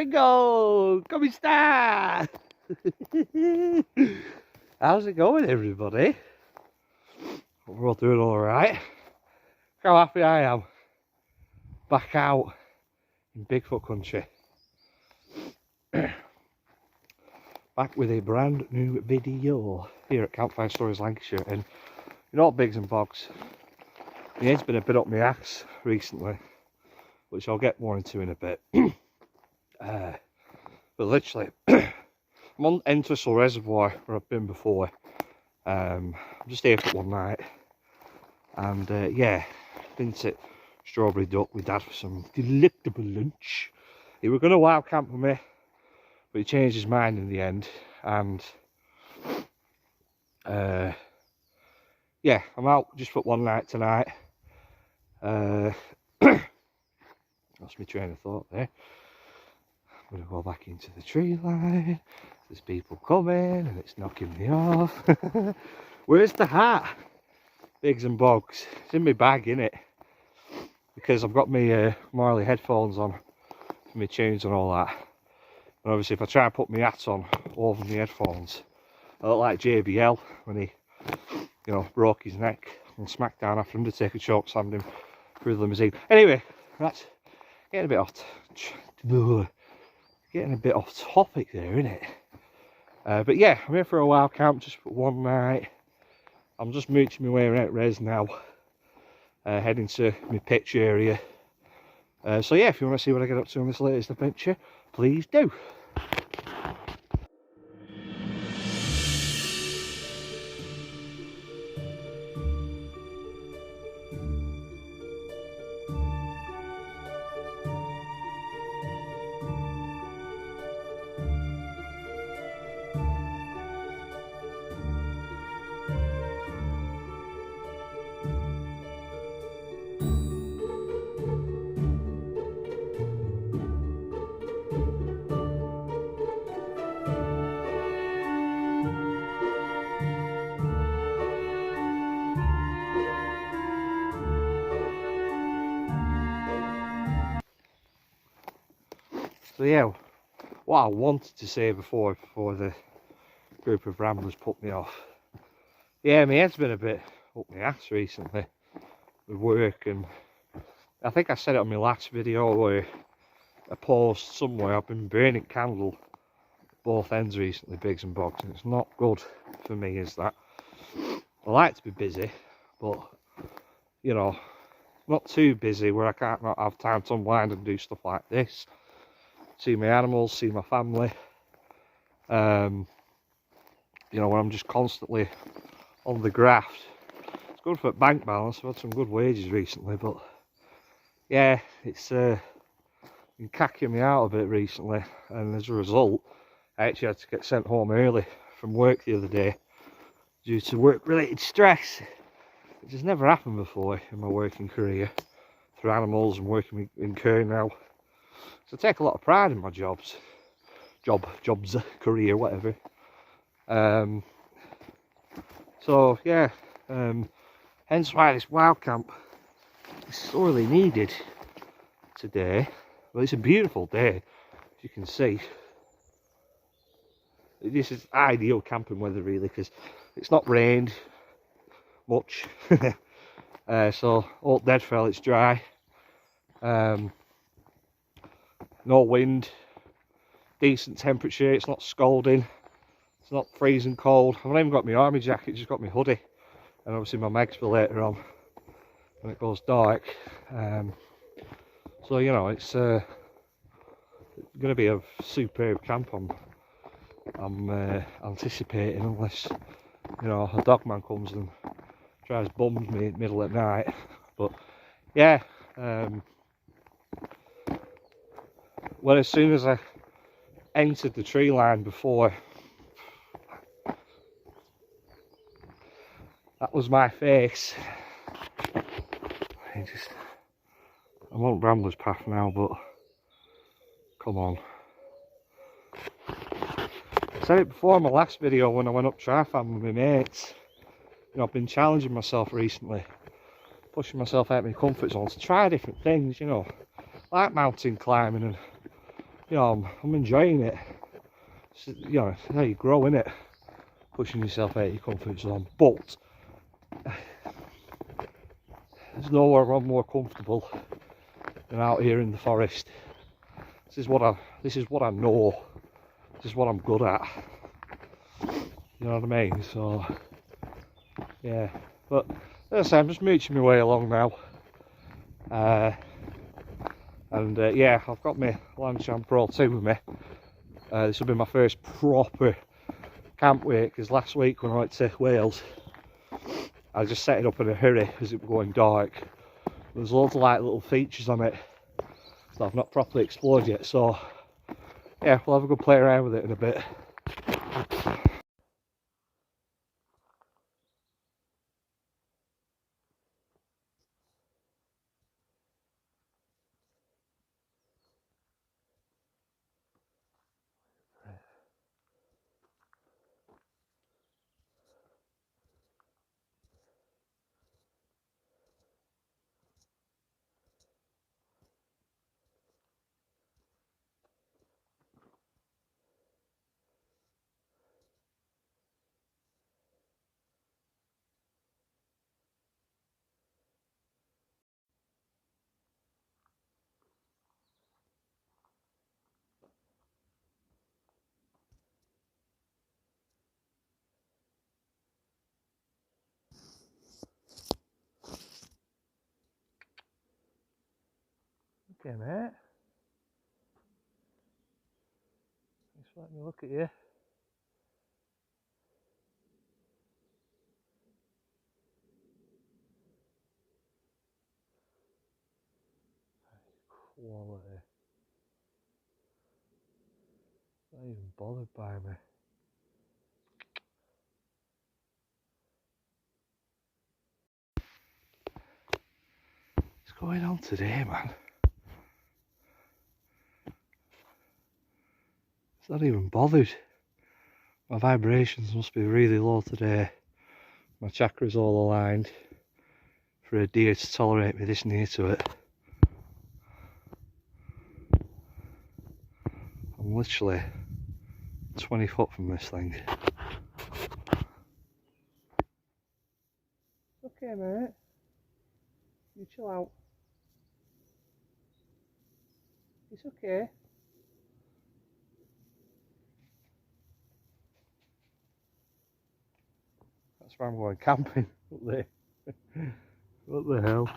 Bingo! Come star! How's it going, everybody? Hope we're all doing alright. How happy I am. Back out in Bigfoot country. Back with a brand new video here at Campfire Stories Lancashire. And you know what, Bigs and Bogs? My head's been a bit up my ass recently, which I'll get more into in a bit. But literally, I'm on Entwistle Reservoir where I've been before. I'm just here for one night, and yeah, been to Strawberry Duck with Dad for some delectable lunch. He was going to wild camp with me, but he changed his mind in the end, and yeah, I'm out just for one night tonight. That's my train of thought there. I'm going to go back into the tree line. There's people coming and it's knocking me off. Where's the hat? Bigs and Bogs. It's in my bag, innit? Because I've got my Marley headphones on for my tunes and all that. And obviously if I try and put my hat on over my headphones, I look like JBL when he, you know, broke his neck on SmackDown after Undertaker chokeslammed him through the limousine. Anyway, that's getting a bit off topic there, innit? But yeah, I'm here for a wild camp just for one night. I'm just mooching my way around res now, heading to my pitch area. So yeah, if you want to see what I get up to on this latest adventure, please do. So yeah, what I wanted to say before the group of ramblers put me off. Yeah, my head's been a bit up my ass recently with work, and I think I said it on my last video where I paused somewhere. I've been burning candle both ends recently, Bigs and Bogs, and it's not good for me, is that? I like to be busy, but you know, not too busy where I can't not have time to unwind and do stuff like this. See my animals, see my family. You know, when I'm just constantly on the graft. It's good for bank balance. I've had some good wages recently, but yeah, it's been cacking me out a bit recently, and as a result, I actually had to get sent home early from work the other day due to work-related stress, which has never happened before in my working career through animals and working in care now. So I take a lot of pride in my jobs, career, whatever. So yeah, hence why this wild camp is sorely needed today. Well, it's a beautiful day, as you can see. This is ideal camping weather, really, because it's not rained much. So all dead fell, it's dry. No wind, decent temperature, it's not scalding, it's not freezing cold. I've not even got my army jacket, just got my hoodie, and obviously my mags for later on when it goes dark. So you know, it's going to be a superb camp. I'm anticipating, unless you know a dogman comes and tries bums me in the middle of the night. But yeah, well, as soon as I entered the tree line before, that was my face. I'm on Brambler's Path now, but come on. I said it before in my last video when I went up tri-fan with my mates. You know, I've been challenging myself recently, pushing myself out of my comfort zone to try different things, you know, like mountain climbing and you know, I'm enjoying it. You know, how you grow in it, pushing yourself out of your comfort zone. But there's nowhere I'm more comfortable than out here in the forest. This is what I know. This is what I'm good at. You know what I mean? So yeah. But as I say, I'm just mooching my way along now. Yeah, I've got my LanShan Pro 2 with me. This will be my first proper camp week, because last week when I went to Wales, I just set it up in a hurry as it was going dark. There's loads of like little features on it that I've not properly explored yet, so yeah, we'll have a good play around with it in a bit. Okay, mate. Just let me look at you. Quality. Not even bothered by me. What's going on today, man? It's not even bothered. My vibrations must be really low today. My chakra's all aligned for a deer to tolerate me this near to it. I'm literally 20 foot from this thing. Okay, mate. You chill out. It's okay. That's why I'm going camping up there. What the hell?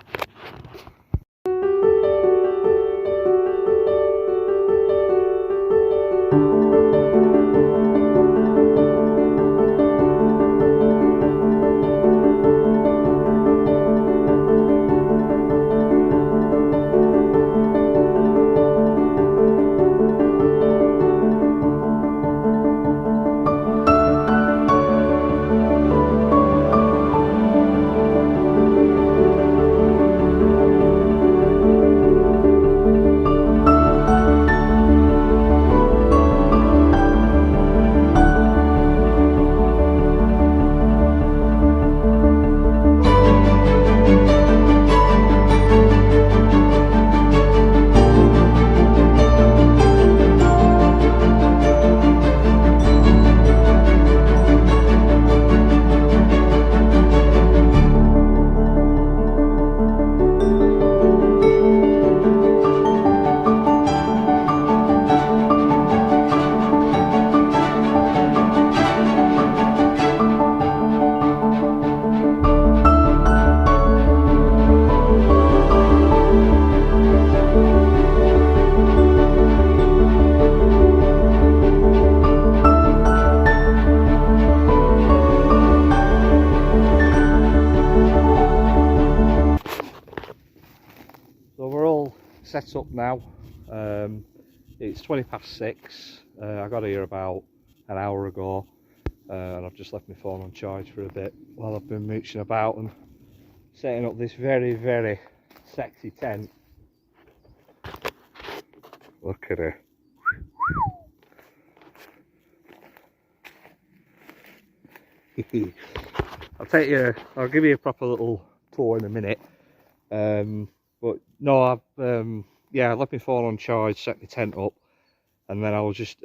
Set up now. It's 6:20. I got here about an hour ago, and I've just left my phone on charge for a bit while I've been mooching about and setting up this very, very sexy tent. Look at her. I'll give you a proper little tour in a minute. But no, I left my phone on charge, set my tent up, and then I was just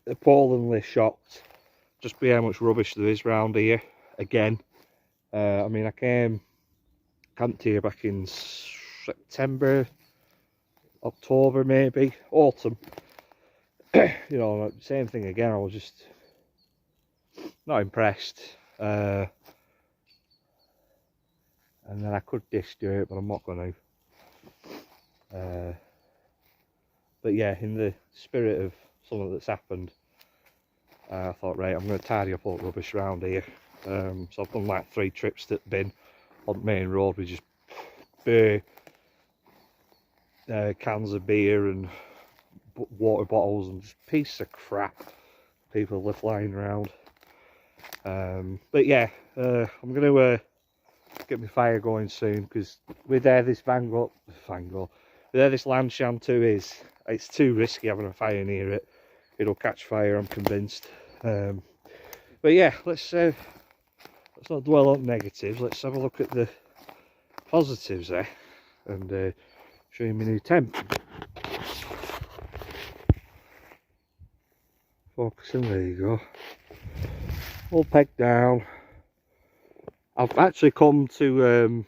appallingly shocked just by how much rubbish there is round here again. I mean, I camped here back in September, October maybe, autumn. You know, same thing again. I was just not impressed. And then I could dish dirt, but I'm not going to. But yeah, in the spirit of something that's happened, I thought, right, I'm going to tidy up all the rubbish around here. So I've done like 3 trips that have been on the main road with just bare cans of beer and water bottles and just pieces of crap people left lying around. But yeah, I'm going to get my fire going soon, because with this LanShan 2 it's too risky having a fire near it. It'll catch fire, I'm convinced. But yeah, let's not dwell on negatives. Let's have a look at the positives there, and show you my new tent. Focusing, there you go. All pegged down. I've actually come to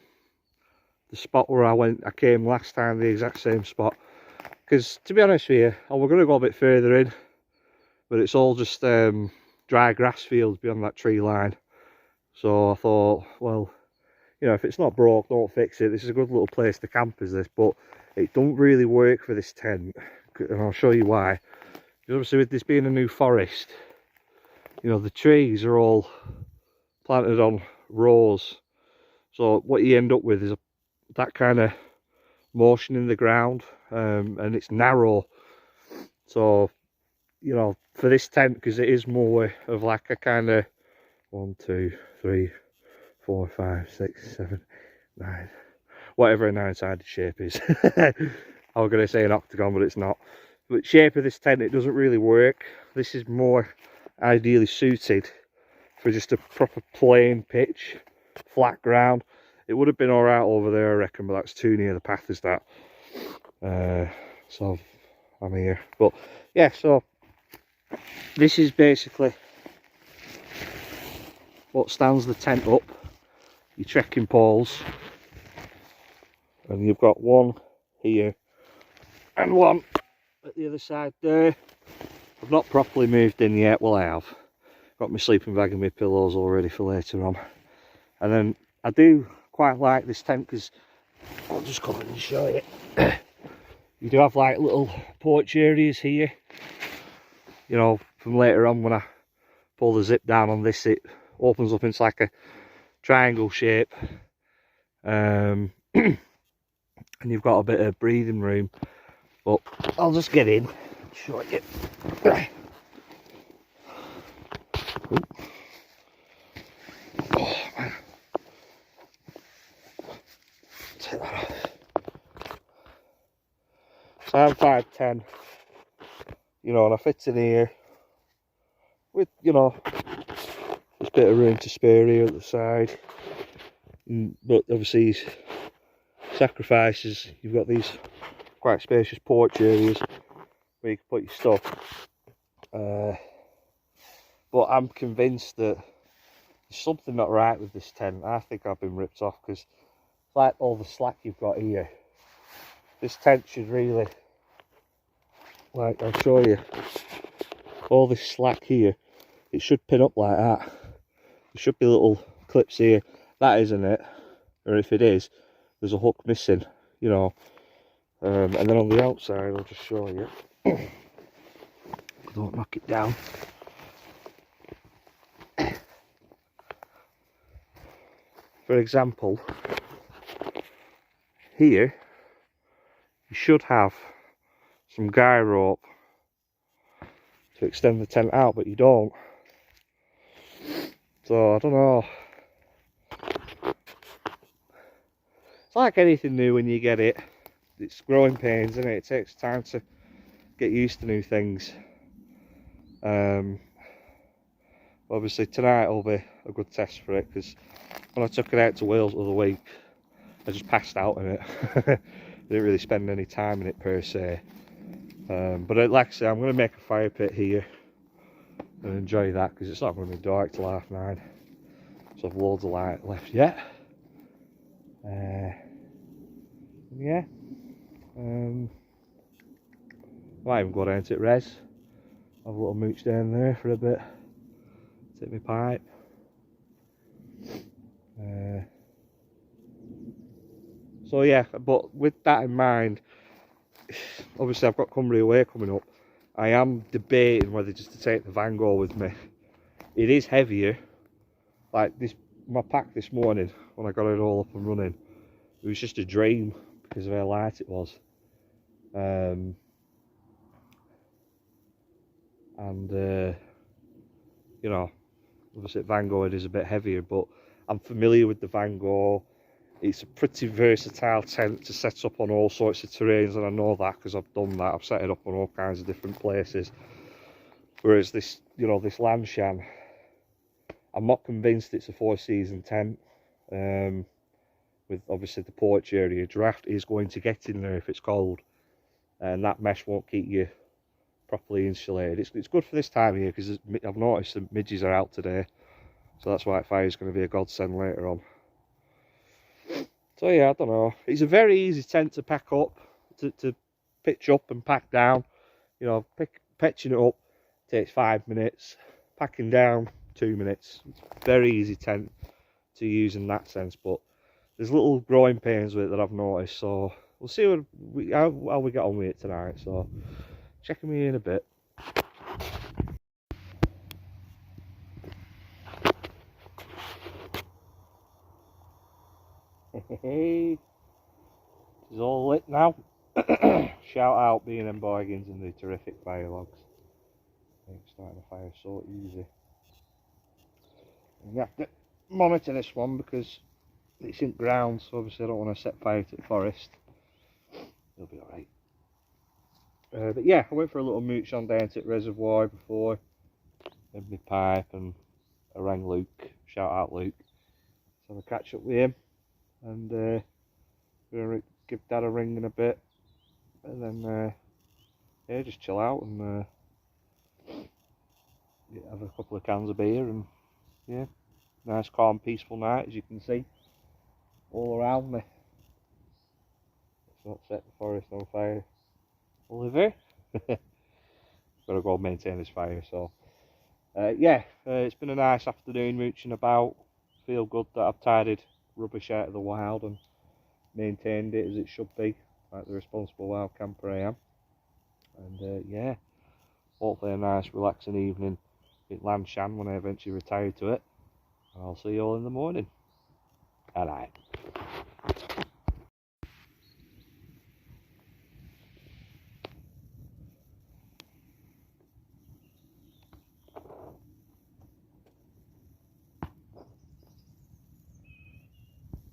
the spot where I came last time, the exact same spot. Because to be honest with you, we're going to go a bit further in, but it's all just dry grass fields beyond that tree line. So I thought, well, you know, if it's not broke, don't fix it. This is a good little place to camp, is this, but it don't really work for this tent, and I'll show you why. Obviously, with this being a new forest, you know, the trees are all planted on rows, so what you end up with is that kind of motion in the ground, and it's narrow. So, you know, for this tent, because it is more of like a kind of 1, 2, 3, 4, 5, 6, 7, 9, whatever a 9-sided shape is. I was going to say an octagon, but it's not. But shape of this tent, it doesn't really work. This is more ideally suited for just a proper plain pitch, flat ground. It would have been alright over there, I reckon, but that's too near the path, is that. So I'm here. But yeah, so this is basically what stands the tent up. Your trekking poles, and you've got one here and one at the other side there. I've not properly moved in yet. Well, I have got my sleeping bag and my pillows all ready for later on. And then I do quite like this tent because I'll just come in and show you. You do have like little porch areas here, you know, from later on when I pull the zip down on this, it opens up into like a triangle shape, and you've got a bit of breathing room. But I'll just get in and show you. Oh man, take that off. So I'm 5'10", you know, and I fit in here with, you know, there's a bit of room to spare here at the side. But obviously, sacrifices, you've got these quite spacious porch areas where you can put your stuff. But I'm convinced that there's something not right with this tent. I think I've been ripped off, because it's like all the slack you've got here. This tent should really, like, I'll show you, all this slack here, it should pin up like that. There should be little clips here. That isn't it, or if it is, there's a hook missing, you know. And then on the outside, I'll just show you. Don't knock it down. For example, here you should have some guy rope to extend the tent out, but you don't. So I don't know. It's like anything new when you get it. It's growing pains, isn't it? It takes time to get used to new things. Obviously tonight will be a good test for it, because when I took it out to Wales the other week, I just passed out in it. Didn't really spend any time in it per se. But like I say, I'm going to make a fire pit here and enjoy that, because it's not going to be dark till 9:30, so I've loads of light left yet. Yeah, might even go down to Res, have a little mooch down there for a bit, take my pipe. So yeah, but with that in mind, obviously I've got Cumbria Way coming up. I am debating whether just to take the Vanguard with me. It is heavier. Like this, my pack this morning when I got it all up and running, it was just a dream because of how light it was. You know, obviously Vanguard is a bit heavier, but I'm familiar with the Vanguard. It's a pretty versatile tent to set up on all sorts of terrains, and I know that because I've done that. I've set it up on all kinds of different places. Whereas this, you know, this LanShan, I'm not convinced it's a 4-season tent. With obviously the porch area, draft is going to get in there if it's cold, and that mesh won't keep you properly insulated. It's good for this time of year because I've noticed the midges are out today, so that's why fire is going to be a godsend later on. So yeah, I don't know. It's a very easy tent to pack up, to pitch up and pack down. You know, pitching it up takes 5 minutes, packing down 2 minutes. Very easy tent to use in that sense, but there's little growing pains with it that I've noticed. So we'll see how we get on with it tonight. So checking me in a bit. Hey, it's all lit now. Shout out B&M Bargains and the terrific fire logs. I think starting a fire so easy. And you have to monitor this one because it's in ground, so obviously I don't want to set fire to the forest. It'll be alright. But yeah, I went for a little mooch on down to the reservoir before. Had my pipe and I rang Luke. Shout out Luke. So I'll catch up with him and gonna give Dad a ring in a bit, and then yeah, just chill out and have a couple of cans of beer, and yeah, nice calm peaceful night as you can see all around me. Let's not set the forest on fire, Oliver. Gotta go maintain this fire. So yeah, it's been a nice afternoon mooching about. Feel good that I've tidied rubbish out of the wild and maintained it as it should be, like the responsible wild camper I am. And yeah, hopefully a nice relaxing evening at LanShan when I eventually retire to it. And I'll see you all in the morning. Good night.